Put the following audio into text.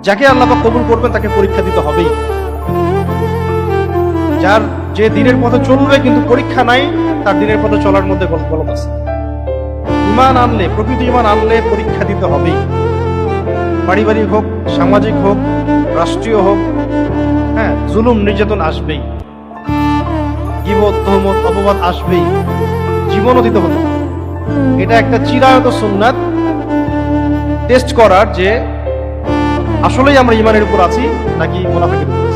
যাকে আল্লাহ পাক কবুল করবেন তাকে পরীক্ষা দিতে হবেই। যার যে দিনের পথে চলবে কিন্তু পরীক্ষা নাই, তার দিনের পথে চলার মধ্যে গলত আছে। ইমান আনলে, প্রকৃত ইমান আনলে পরীক্ষা দিতে হবেই। পারিবারিক হোক, সামাজিক হোক, রাষ্ট্রীয় হোক, হ্যাঁ, জুলুম নির্যাতন আসবেই, গীবত, তহমত, অপবাদ আসবেই, জীবনও দিতে হতো। এটা একটা চিরায়ত সুন্নাত, টেস্ট করার যে আসলেই আমরা ইমানের উপর আছি নাকি মুনাফিকের উপর।